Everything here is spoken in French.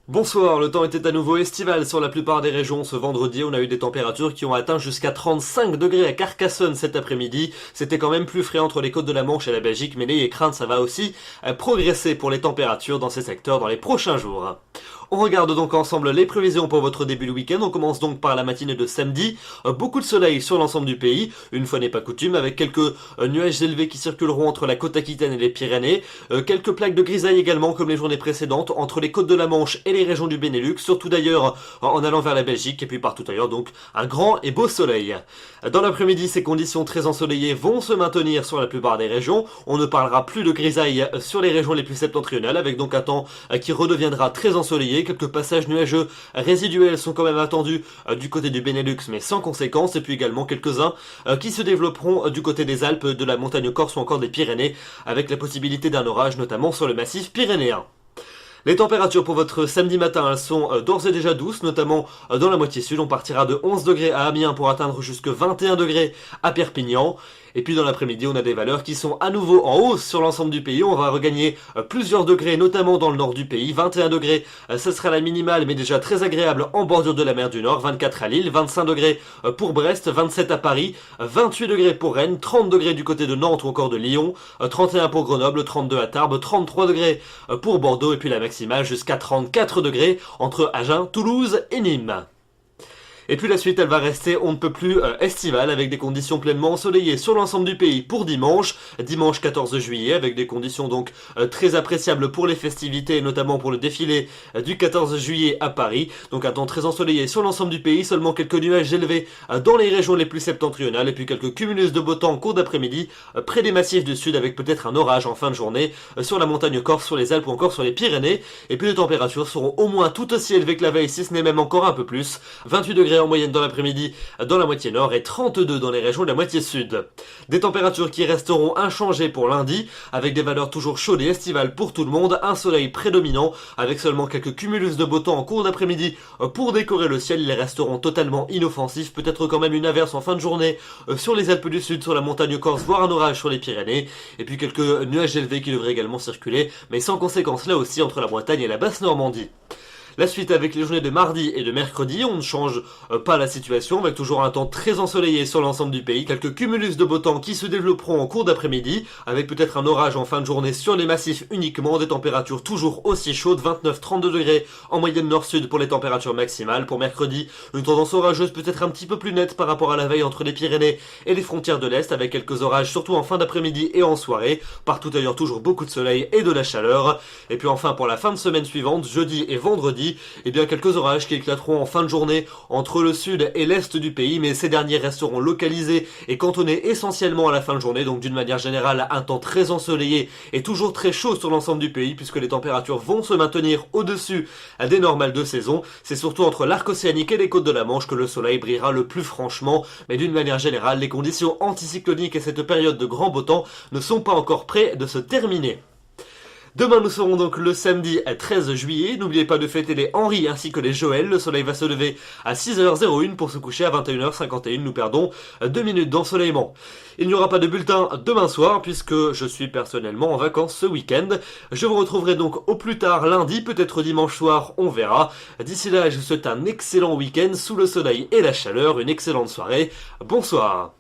Bonsoir, le temps était à nouveau estival sur la plupart des régions. Ce vendredi, on a eu des températures qui ont atteint jusqu'à 35 degrés à Carcassonne cet après-midi. C'était quand même plus frais entre les côtes de la Manche et la Belgique, mais n'ayez crainte, ça va aussi progresser pour les températures dans ces secteurs dans les prochains jours. On regarde donc ensemble les prévisions pour votre début de week-end. On commence donc par la matinée de samedi. Beaucoup de soleil sur l'ensemble du pays, une fois n'est pas coutume, avec quelques nuages élevés qui circuleront entre la côte aquitaine et les Pyrénées. Quelques plaques de grisaille également, comme les journées précédentes, entre les côtes de la Manche et les régions du Benelux, surtout d'ailleurs en allant vers la Belgique et puis partout ailleurs, donc un grand et beau soleil. Dans l'après-midi, ces conditions très ensoleillées vont se maintenir sur la plupart des régions. On ne parlera plus de grisaille sur les régions les plus septentrionales, avec donc un temps qui redeviendra très ensoleillé. Quelques passages nuageux résiduels sont quand même attendus du côté du Benelux, mais sans conséquence, et puis également quelques-uns qui se développeront du côté des Alpes, de la montagne corse ou encore des Pyrénées, avec la possibilité d'un orage notamment sur le massif pyrénéen. Les températures pour votre samedi matin, elles sont d'ores et déjà douces, notamment dans la moitié sud. On partira de 11 degrés à Amiens pour atteindre jusque 21 degrés à Perpignan. Et puis dans l'après-midi, on a des valeurs qui sont à nouveau en hausse sur l'ensemble du pays. On va regagner plusieurs degrés, notamment dans le nord du pays. 21 degrés, ce sera la minimale, mais déjà très agréable en bordure de la mer du Nord. 24 à Lille, 25 degrés pour Brest, 27 à Paris, 28 degrés pour Rennes, 30 degrés du côté de Nantes ou encore de Lyon, 31 pour Grenoble, 32 à Tarbes, 33 degrés pour Bordeaux, et puis la maximale jusqu'à 34 degrés entre Agen, Toulouse et Nîmes. Et puis la suite, elle va rester on ne peut plus estivale, avec des conditions pleinement ensoleillées sur l'ensemble du pays pour dimanche 14 juillet, avec des conditions donc très appréciables pour les festivités, notamment pour le défilé du 14 juillet à Paris. Donc un temps très ensoleillé sur l'ensemble du pays, seulement quelques nuages élevés dans les régions les plus septentrionales, et puis quelques cumulus de beau temps en cours d'après-midi près des massifs du sud, avec peut-être un orage en fin de journée sur la montagne corse, sur les Alpes ou encore sur les Pyrénées. Et puis les températures seront au moins tout aussi élevées que la veille, si ce n'est même encore un peu plus. 28 degrés en moyenne dans l'après-midi dans la moitié nord et 32 dans les régions de la moitié sud. Des températures qui resteront inchangées pour lundi, avec des valeurs toujours chaudes et estivales pour tout le monde, un soleil prédominant avec seulement quelques cumulus de beau temps en cours d'après-midi pour décorer le ciel. Ils resteront totalement inoffensifs, peut-être quand même une averse en fin de journée sur les Alpes du Sud, sur la montagne corse, voire un orage sur les Pyrénées, et puis quelques nuages élevés qui devraient également circuler, mais sans conséquence là aussi entre la Bretagne et la basse Normandie. La suite avec les journées de mardi et de mercredi, on ne change pas la situation, avec toujours un temps très ensoleillé sur l'ensemble du pays, quelques cumulus de beau temps qui se développeront en cours d'après-midi, avec peut-être un orage en fin de journée sur les massifs uniquement, des températures toujours aussi chaudes, 29-32 degrés en moyenne nord-sud pour les températures maximales. Pour mercredi, une tendance orageuse peut-être un petit peu plus nette par rapport à la veille entre les Pyrénées et les frontières de l'Est, avec quelques orages surtout en fin d'après-midi et en soirée, partout ailleurs toujours beaucoup de soleil et de la chaleur. Et puis enfin pour la fin de semaine suivante, jeudi et vendredi, et bien quelques orages qui éclateront en fin de journée entre le sud et l'est du pays, mais ces derniers resteront localisés et cantonnés essentiellement à la fin de journée, donc d'une manière générale un temps très ensoleillé et toujours très chaud sur l'ensemble du pays, puisque les températures vont se maintenir au-dessus des normales de saison. C'est surtout entre l'arc océanique et les côtes de la Manche que le soleil brillera le plus franchement, mais d'une manière générale, les conditions anticycloniques et cette période de grand beau temps ne sont pas encore près de se terminer. Demain, nous serons donc le samedi 13 juillet. N'oubliez pas de fêter les Henri ainsi que les Joël. Le soleil va se lever à 6h01 pour se coucher à 21h51. Nous perdons 2 minutes d'ensoleillement. Il n'y aura pas de bulletin demain soir puisque je suis personnellement en vacances ce week-end. Je vous retrouverai donc au plus tard lundi, peut-être dimanche soir, on verra. D'ici là, je vous souhaite un excellent week-end sous le soleil et la chaleur, une excellente soirée. Bonsoir.